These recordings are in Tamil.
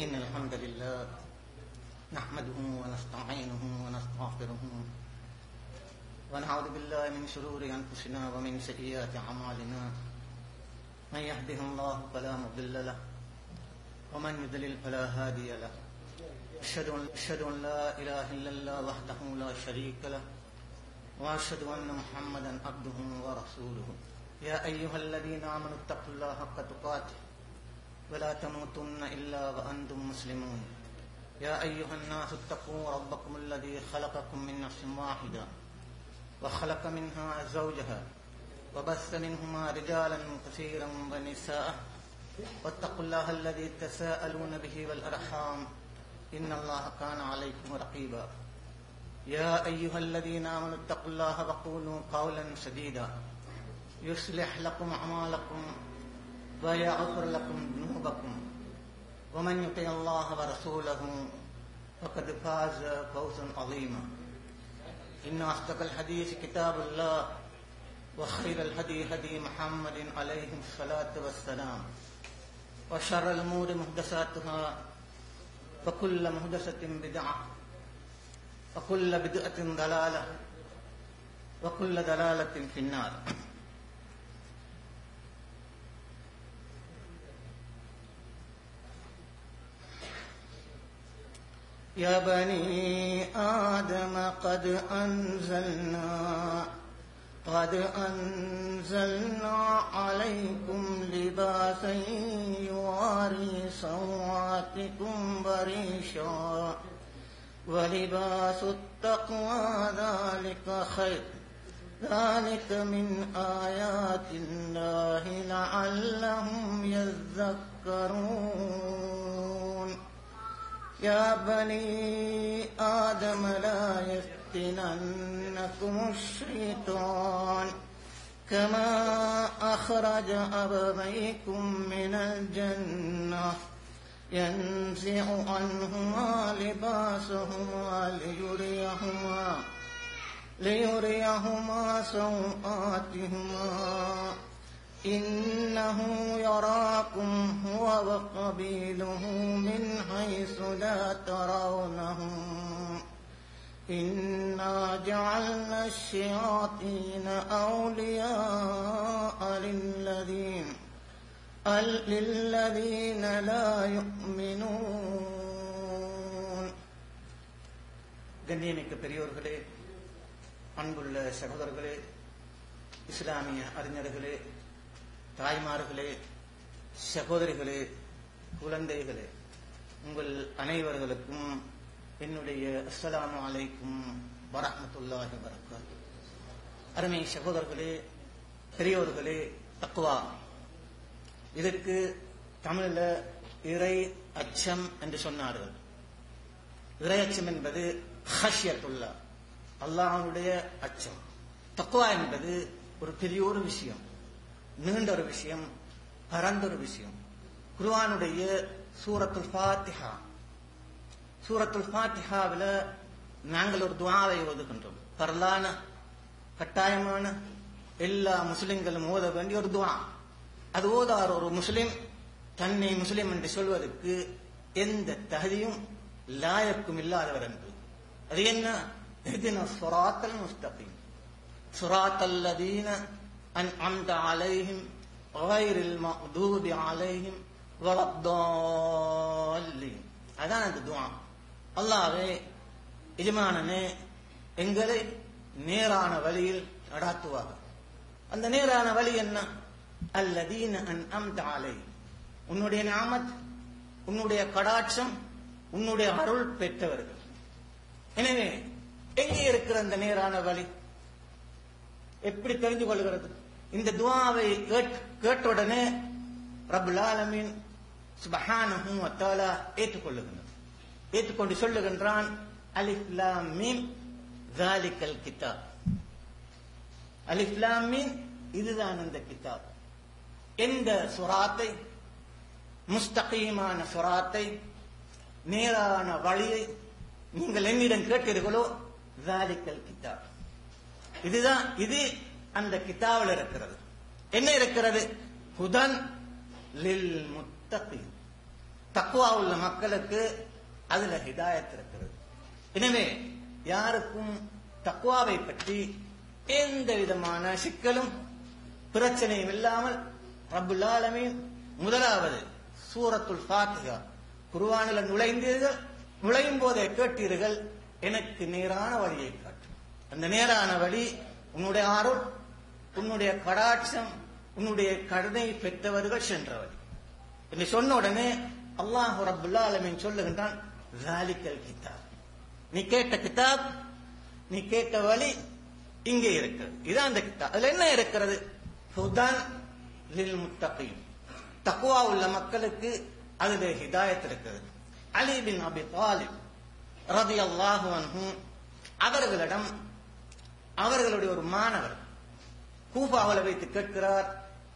إن الحمد لله نحمده ونستعينه ونستغفره ونعوذ بالله من شرور أنفسنا ومن سيئات أعمالنا من يهده الله فلا مضل له ومن يضلل فلا هادي له أشهد أن لا إله إلا الله وحده لا شريك له وأشهد أن محمدا عبده ورسوله يا أيها الذين آمنوا اتقوا الله حق تقاته ولا تموتن إلا وأنتم مسلمون يا أيها الناس اتقوا ربكم الذي خلقكم من نفس واحدة وخلق منها زوجها وبث منهما رجالا كثيرا ونساء واتقوا الله الذي تساءلون به والأرحام إن الله كان عليكم رقيبا يا أيها الذين آمنوا اتقوا الله وقولوا قولا سديدا يصلح لكم أعمالكم ويغفر لكم ذنوبكم ومن يطع الله ورسوله فقد فاز فوزا عظيما إن أصدق الحديث كتاب الله وخير الهدي هدي محمد عليه الصلاة والسلام وشر الأمور محدثاتها وكل محدثة بدعة وكل بدعة ضلالة وكل ضلالة في النار. يا بني آدم قد أنزلنا عليكم لباسا يواري سوآتكم وريشا ولباس التقوى ذلك خير ذلك من آيات الله لعلهم يذكرون. يا بني آدم لا يفتننكم الشيطان كما أخرج أبويكم من الجنة ينزع عنهما لباسهما ليريهما سوآتهما إنه يراكم هو وقبيله من حيث لا ترونهم إنا جعلنا الشياطين أولياء للذين لا يؤمنون. கண்ணியமிக்க பெரியோர்களே, அன்புள்ள சகோதரர்களே, இஸ்லாமிய அறிஞர்களே, தாய்மார்களே, சகோதரிகளே, குழந்தைகளே, உங்கள் அனைவர்களுக்கும் என்னுடைய அஸ்ஸலாமு அலைக்கும் வரஹ்மத்துல்லாஹி வபரகாத்துஹு. அருமை சகோதரர்களே, பெரியோர்களே, தக்வா, இதற்கு தமிழில் இறை அச்சம் என்று சொன்னார்கள். இறை அச்சம் என்பது ஹஷ்யத்துல்லாஹ், அல்லாஹ்வுடைய அச்சம். தக்வா என்பது ஒரு பெரிய ஒரு விஷயம், நீண்ட ஒரு விஷயம், பரந்த ஒரு விஷயம். குர்ஆனுடைய சூரத்துல் ஃபாத்திஹாவில் நாங்கள் ஒரு துஆவை ஓதுகின்றோம். பரலான கட்டாயமான எல்லா முஸ்லிம்களும் ஓத வேண்டிய ஒரு துஆ. அது ஓதார் ஒரு முஸ்லிம் தன்னை முஸ்லிம் என்று சொல்வதற்கு எந்த தகுதியும் லாயக்கும் இல்லாதவர் என்று. அது என்ன? இஹ்தின ஸிராத்தல் முஸ்தகீம் ஸிராத்தல் லதீன அன்அம்த அலைஹிம் கைரில் மக்தூபி அலைஹிம் வலத்தால்லீன். அதான் அந்த துஆ. அல்லாஹ்வே, எஜமானனே, எங்களை நேரான வழியில் நடாத்துவாக. அந்த நேரான வழி என்ன? அல்லதீன அன்அம்த அலைஹிம், உன்னுடைய நிஅமத், உன்னுடைய கடாட்சம், உன்னுடைய அருள் பெற்றவர்கள். எனவே எங்கே இருக்கிற அந்த நேரான வழி? எப்படி தெரிந்து கொள்கிறது? இந்த துஆவை கேட்டவுடனே ரப்புல் ஆலமீன் சுப்ஹானஹு வ தஆலா ஏற்றுக்கொண்டு சொல்லுகின்றான், அலிஃப் லாம் மீம் ஸாலிகல் கிதாப். அலிஃப் லாம் மீம், இதுதான் அந்த கிதாப். எந்த சுராத்தை, முஸ்தகீமான சுராத்தை, நேரான வழியை நீங்கள் என்னிடம் கேட்டீர்களோ, ஸாலிகல் கிதாப், இதுதான், இது அந்த கிதாபில் இருக்கிறது. என்ன இருக்கிறது? ஹுதன் லில் முத்தகீன், தக்வா உள்ள மக்களுக்கு அதுல ஹிதாயத் இருக்கிறது. எனவே யாருக்கும் தக்வாவை பற்றி எந்த விதமான சிக்கலும் பிரச்சனையும் இல்லாமல் ரப்புல் ஆலமீன் முதலாவது சூரத்துல் ஃபாத்திஹா குர்ஆனில் நுழைந்தீர்கள், நுழையும் போதே கேட்டீர்கள், எனக்கு நேரான வழியை காட்டு. அந்த நேரான வழி உன்னுடைய அருள், உன்னுடைய கடாட்சம், உன்னுடைய கருணை பெற்றவர்கள் சென்ற வழி என்று சொன்ன உடனே அல்லாஹ் ரப்புல் ஆலமீன் சொல்லுகின்றான், ஸாலிகல் கிதாப், நீ கேட்ட கிதாப், நீ கேட்ட வழி இங்கே இருக்கிறது. இதான் அந்த கிதாப். அதுல என்ன இருக்கிறது? ஹுதான் லில் முத்தகீன், தக்வா உள்ள மக்களுக்கு அதிலே ஹிதாயத் இருக்கிறது. அலி பின் அபி தாலிப் ரலியல்லாஹு அன்ஹு அவர்களிடம் அவர்களுடைய ஒரு மாணவர் கூஃபாவில் வைத்து கேட்கிறார்,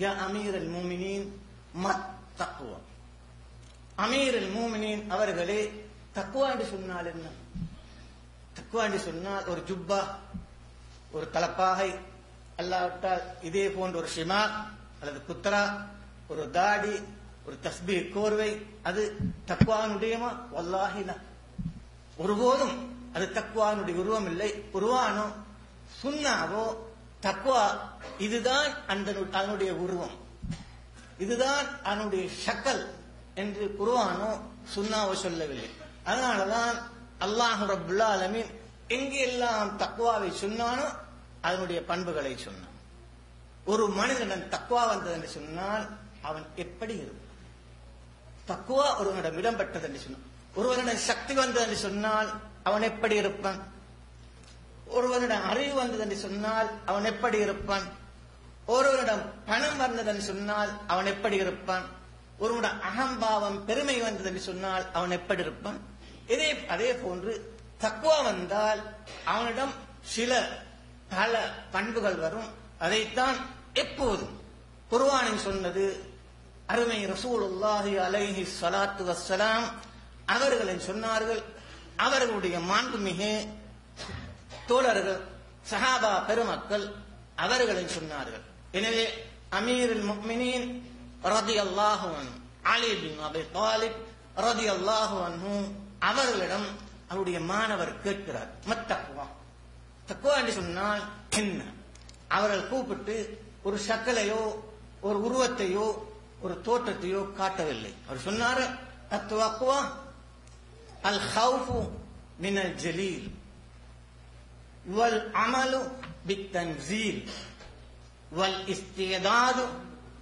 யா அமீருல் முஃமினீன் மத் தக்வா, அமீருல் முஃமினீன் அவர்களே, தக்வா என்று சொன்னால் என்ன? தக்வா என்று சொன்னால் ஒரு ஜுப்பா, ஒரு தலப்பாகை, அல்லாவிட்டால் இதே போன்ற ஒரு ஷிமா அல்லது குத்ரா, ஒரு தாடி, ஒரு தஸ்பீஹ் கோர்வை, அது தக்வானுடையமா? வல்லாஹி லா, ஒருபோதும் அது தக்வானுடைய உருவம் இல்லை. குர்ஆனோ சுன்னாவோ தக்வா இதுதான் அதனுடைய உருவம், இதுதான் அதனுடைய ஷக்கல் என்று குர்ஆனோ சுன்னாவோ சொல்லவில்லை. அதனாலதான் அல்லாஹ் ரப்புல் ஆலமீன் எங்கெல்லாம் தக்வாவை சொன்னானோ அதனுடைய பண்புகளை சொன்னான். ஒரு மனிதன் தக்வா வந்தது என்று சொன்னால் அவன் எப்படி இருக்கும்? தக்வா ஒருவனிடம் இடம்பெற்றது என்று சொன்னான். ஒருவனிடம் சக்தி வந்தது என்று சொன்னால் அவன் எப்படி இருப்பான்? ஒருவனிடம் அறிவு வந்தது என்று சொன்னால் அவன் எப்படி இருப்பான்? ஒருவனிடம் பணம் வந்தது என்று சொன்னால் அவன் எப்படி இருப்பான்? ஒருவனிடம் அகம்பாவம் பெருமை வந்தது என்று சொன்னால் அவன் எப்படி இருப்பான்? அதே போன்று தக்வா வந்தால் அவனிடம் சில பல பண்புகள் வரும். அதைத்தான் எப்போதும் குர்ஆனில் சொன்னது. அருமை ரசூலுல்லாஹி அலைஹி ஸலாத்து வஸ்ஸலாம் அவர்களை சொன்னார்கள். அவர்களுடைய மாண்புமிகு தோழர்கள் சஹாபா பெருமக்கள் அவர்களை சொன்னார்கள். எனவே அமீருல் முஃமினீன் ரலியல்லாஹு அன்ஹு அலி பின் அபி தாலிப் ரலியல்லாஹு அன்ஹு அவர்களிடம் அவருடைய மாணவர் கேட்கிறார், மத்தக்வா, தக்வா என்று சொன்னால் என்ன? அவர்கள் கூப்பிட்டு ஒரு ஷக்கலையோ ஒரு உருவத்தையோ ஒரு தோற்றத்தையோ காட்டவில்லை. அவர் சொன்னார், அத்தக்வா அல் ஹவுஃபு மினல் ஜலீல் வல் அமலு பித்தன்ஸீல் வல் இஸ்திஅதாது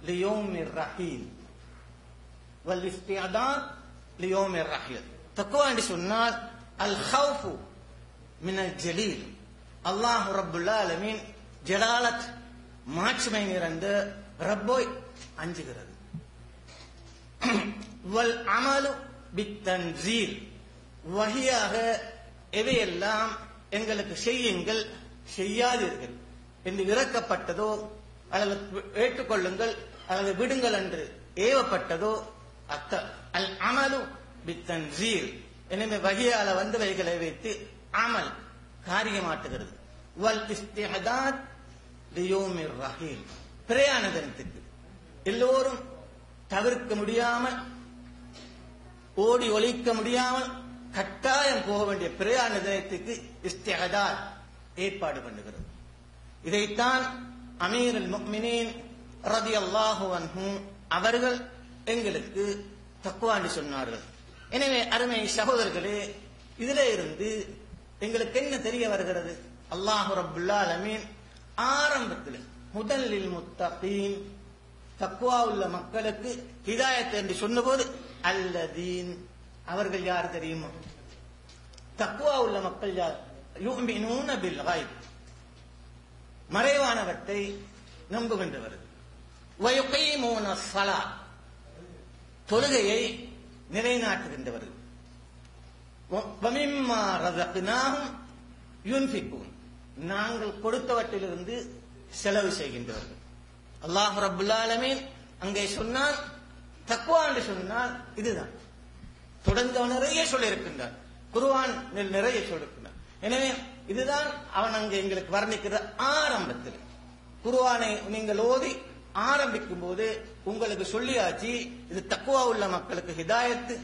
லியௌமிர் ரஹீல் வல் இஸ்திஅதாத் லியௌமிர் ரஹீல். தக்வா என்று சொன்னால் அல் ஹவுஃபு மினல் ஜலீல், அல்லாஹ் ரப்புல் ஆலமீன் ஜலாலத் மாட்சிமை நிறைந்த ரப்பை அஞ்சுகிறது. வல் அமலு பித்தன்ஸீல், வஹியாக எவையெல்லாம் எங்களுக்கு செய்யுங்கள் செய்யாதீர்கள் என்று இறக்கப்பட்டதோ அல்லது ஏற்றுக்கொள்ளுங்கள் அல்லது விடுங்கள் என்று ஏவப்பட்டதோ அல் அமலு பித்தன்ஸீல். எனவே வஹியால வந்தவைகளை வைத்து அமல் காரியமாட்டுகிறது. வல் இஸ்திஅதாத் லியௌமிர் ரஹீல், பிரயாண தினத்துக்கு எல்லோரும் தவிர்க்க முடியாமல் ஓடி ஒழிக்க முடியாமல் கட்டாயம் போக வேண்டிய பிரயாண தினத்துக்கு இஸ்திஅதாத் ஏற்பாடு பண்ணுகிறது. இதைத்தான் அமீருல் முஃமினீன் ரலியல்லாஹு அன்ஹு அவர்கள் எங்களுக்கு தக்வா என்று சொன்னார்கள். எனவே அருமை சகோதரர்களே, இதிலே இருந்து எங்களுக்கு என்ன தெரிய வருகிறது? அல்லாஹ் ரப்புல் ஆலமீன் ஆரம்பத்தில் முதலில் முத்தகீன் தக்வா உள்ள மக்களுக்கு ஹிதாயத் என்று சொன்னபோது அல்லதீன், அவர்கள் யார் தெரியுமா? தக்வா உள்ள மக்கள் யார்? யுமினூன பில் கைப், மறைவானவற்றை நம்புகின்றவர்கள். வயுகீமூன ஸலாத், தொழுகையை நிலைநாட்டுகின்றவர்கள். வமிம்மா ரஸக்னாஹும் யுன்ஃபிகூன், நாங்கள் கொடுத்தவற்றிலிருந்து செலவு செய்கின்றவர்கள். அல்லாஹ் ரப்புல் ஆலமீன் அங்கே சொன்னான், தக்வா என்று சொன்னால் இதுதான். தொடர்ந்து அவன் நிறைய சொல்லியிருக்கின்றான், குர்ஆன் நிறைய சொல்லியிருக்கின்றான். எனவே இதுதான் அவன் அங்கே எங்களுக்கு வர்ணிக்கிற ஆரம்பத்தில். குர்ஆனை நீங்கள் ஓதி ஆரம்பிக்கும் போது உங்களுக்கு சொல்லியாச்சு இது தக்வா உள்ள மக்களுக்கு ஹிதாயத்து.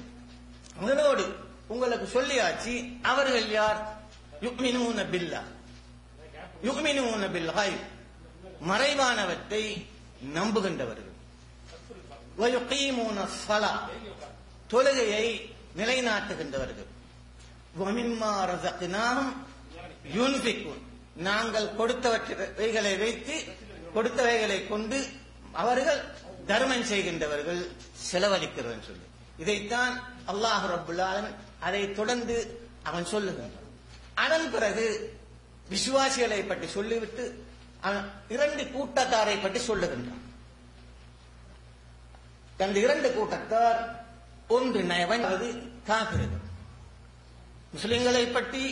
அதனோடு உங்களுக்கு சொல்லியாச்சு அவர்கள் யார்? யுக்மினூன பில்லாஹ், யுக்மினூன பில் கைப், மறைவானவற்றை நம்புகின்றவர்கள். வயுகீமூன ஸலாத், தொழுகையை நிலைநாட்டுகின்றவர்கள். வமிம்மா ரஸக்னாஹும் யுன்ஃபிகூன், நாங்கள் கொடுத்தவைகளை வைத்து கொடுத்தவைகளை கொண்டு அவர்கள் தர்மம் செய்கின்றவர்கள், செலவழிக்கிறவன் சொல்லி. இதைத்தான் அல்லாஹ் ரப்புல் ஆலமீன் அதை தொடர்ந்து அவன் சொல்லுகின்றான். அதன் பிறகு விசுவாசிகளை பற்றி சொல்லிவிட்டு இரண்டு கூட்டத்தாரை பற்றி சொல்லுகின்றான். அந்த இரண்டு கூட்டத்தார், ஒன்று நயவஞ்சது காபிர்கள். முஸ்லிம்களை பற்றி,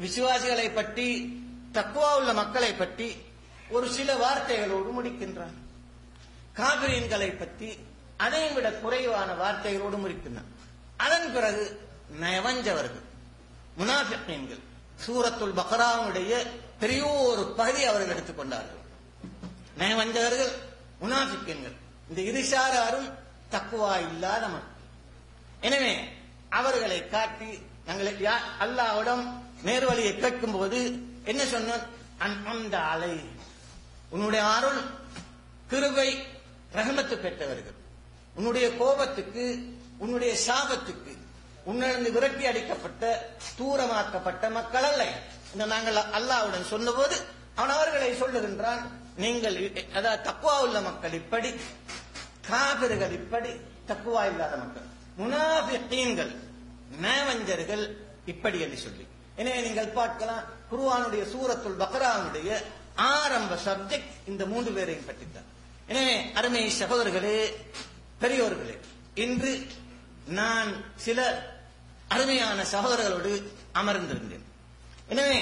விசுவாசிகளை பற்றி, தக்வா உள்ள மக்களை பற்றி ஒரு சில வார்த்தைகளோடு முடிக்கின்றான். காபிரீன்களை பற்றி அதையும் விட குறைவான வார்த்தைகளோடு முடிக்கின்றான். அதன் பிறகு நயவஞ்சவர்கள், முனாஃபிகீன்கள், சூரத்துல் பக்ராவுடைய பெரிய ஒரு பகுதி அவர்கள் எடுத்துக்கொண்டார்கள். நயவஞ்சவர்கள், முனாஃபிகீன்கள், இந்த இருசாராரும் தக்வா இல்லாத மக்கள். எனவே அவர்களை காட்டி நாங்கள் அல்லாஹ்விடம் நேர்வழியை கேட்கும் போது என்ன சொன்னோம்? அந்த அலை, உன்னுடைய அருள், கிருபை, ரஹமத்து பெற்றவர்கள். உன்னுடைய கோபத்துக்கு, உன்னுடைய சாபத்துக்கு, உன்னிருந்து விரட்டி அடிக்கப்பட்ட, தூரமாக்கப்பட்ட மக்கள் அல்ல. இந்த நாங்கள் அல்லாஹ்வுடன் சொன்னபோது அவன் அவர்களை சொல்லுகின்றான், நீங்கள் அதாவது தக்வா உள்ள மக்கள் இப்படி, காபிர்கள் இப்படி, தக்வா இல்லாத மக்கள், முனாஃபிகீன்கள், நயவஞ்சர்கள் இப்படி என்று சொல்லி. எனவே நீங்கள் பார்க்கலாம், குர்ஆனுடைய சூரத்துல் பக்ராவுடைய ஆரம்ப சப்ஜெக்ட் இந்த மூன்று பேரையும் பற்றித்தான். எனவே அருமை சகோதரர்களே, பெரியோர்களே, இன்று நான் சில அருமையான சகோதரர்களோடு அமர்ந்திருந்தேன். எனவே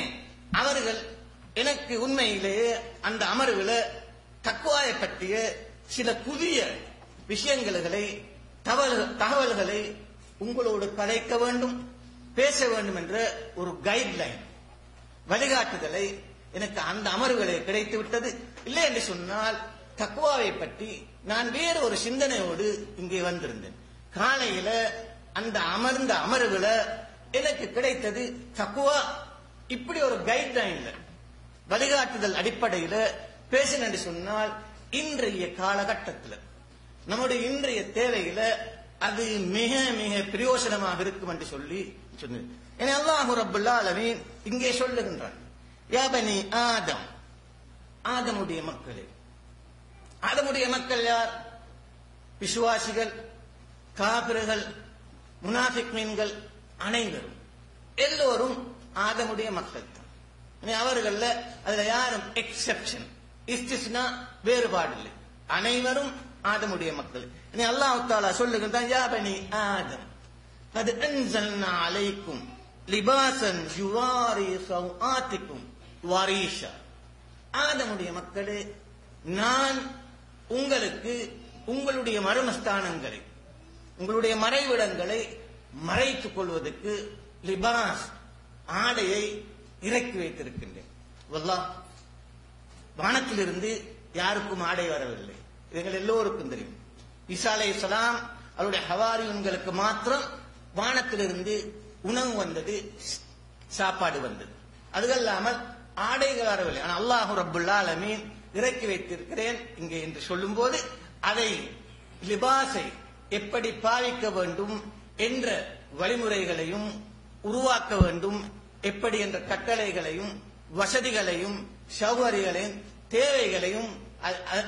அவர்கள் எனக்கு உண்மையிலேயே அந்த அமர்வுல தக்வாயை பற்றிய சில புதிய விஷயங்களை, தகவல்களை உங்களோடு கதைக்க வேண்டும், பேச வேண்டும் என்ற ஒரு கைட்லைன், வழிகாட்டுதலை எனக்கு அந்த அமர்வுகளை கிடைத்து விட்டது. இல்லை என்று சொன்னால் தக்வாவை பற்றி நான் வேறு ஒரு சிந்தனையோடு இங்கே வந்திருந்தேன். காலையில அந்த அமர்ந்த அமர்வுல எனக்கு கிடைத்தது தக்வா இப்படி ஒரு கைட்லைன்ல, வழிகாட்டுதல் அடிப்படையில பேசணும் என்று சொன்னால் இன்றைய காலகட்டத்தில், நம்முடைய இன்றைய தேவையில அது மிக மிக பிரயோசனமாக இருக்கும் என்று சொல்லி சொன்னது. எனவே அல்லாஹ் ரப்புல் ஆலமீன் இங்கே சொல்லுகின்றான், யா பனி ஆதம், ஆதமுடைய மக்களே. ஆதமுடைய மக்கள் யார்? விசுவாசிகள், காபிர்கள், முனாஃபிகீன்கள், அனைவரும் எல்லோரும் ஆதமுடைய மக்கள் தான். அவர்கள அதுல யாரும் எக்ஸெப்ஷன், இஸ்திஸ்னா, வேறுபாடு இல்லை, அனைவரும் ஆதமுடைய மக்கள். அல்லாஹ் தஆலா சொல்லுகின்றான், யா பனி ஆதம் கத் அன்ஸல்னா அலைக்கும் லிபாஸன் யுவாரி சௌஆத்திக்கும் வரீஷா. ஆதமுடைய மக்களே, நான் உங்களுக்கு உங்களுடைய மர்மஸ்தானங்களை, உங்களுடைய மறைவிடங்களை மறைத்துக் கொள்வதற்கு லிபாஸ், ஆடையை இறக்கி வைத்திருக்கின்றேன். வல்லாஹ், வானத்திலிருந்து யாருக்கும் ஆடை வரவில்லை, எங்கள் எல்லோருக்கும் தெரியும். ஈசா அலைஹிஸ்ஸலாம் அவருடைய ஹவாரியுன்களுக்கு மாத்திரம் வானத்திலிருந்து உணவு வந்தது, சாப்பாடு வந்தது, அதுவல்லாமல் ஆடைகள் வரவில்லை. ஆனால் அல்லாஹ் ரப்புல் ஆலமீன் இறக்கி வைத்திருக்கிறேன் இங்கே என்று சொல்லும் போது அதை, லிபாஸை எப்படி பாவிக்க வேண்டும் என்ற வழிமுறைகளையும் உருவாக்க வேண்டும், எப்படி என்ற கட்டளைகளையும் வசதிகளையும் சௌகரியங்களையும் தேவைகளையும்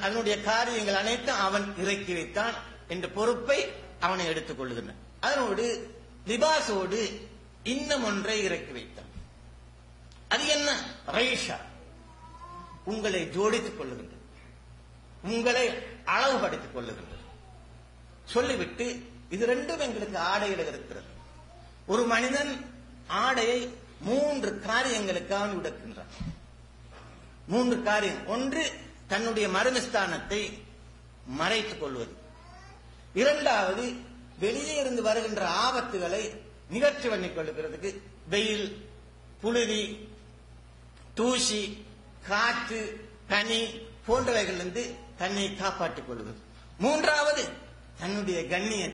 அதனுடைய காரியங்கள் அனைத்தும் அவன் இறக்கி வைத்தான் என்ற பொறுப்பை அவனை எடுத்துக் கொள்ளுகின்றான். அதனோடு லிபாஸோடு இன்னும் ஒன்றை இறக்கி வைத்தான். அது என்ன? ரைஷா, உங்களை ஜோடித்துக் கொள்ளுகின்றது, உங்களை அளவுபடுத்திக் கொள்ளுகின்றது. சொல்லிவிட்டு இது ரெண்டும் எங்களுக்கு ஆடையில இருக்கிறது. ஒரு மனிதன் ஆடையை 3 காரியங்களுக்காக உடுக்கின்றான். 3 காரியம். ஒன்று, தன்னுடைய மர்மஸ்தானத்தை மறைத்துக் கொள்வது. இரண்டாவது, வெளியே இருந்து வருகின்ற ஆபத்துகளை நிகழ்ச்சி பண்ணிக் கொள்ளுகிறதுக்கு, வெயில், புழுதி, தூசி, காற்று, பனி போன்றவைகளிலிருந்து தன்னை காப்பாற்றிக் கொள்வது. மூன்றாவது, தன்னுடைய கண்ணியத்தை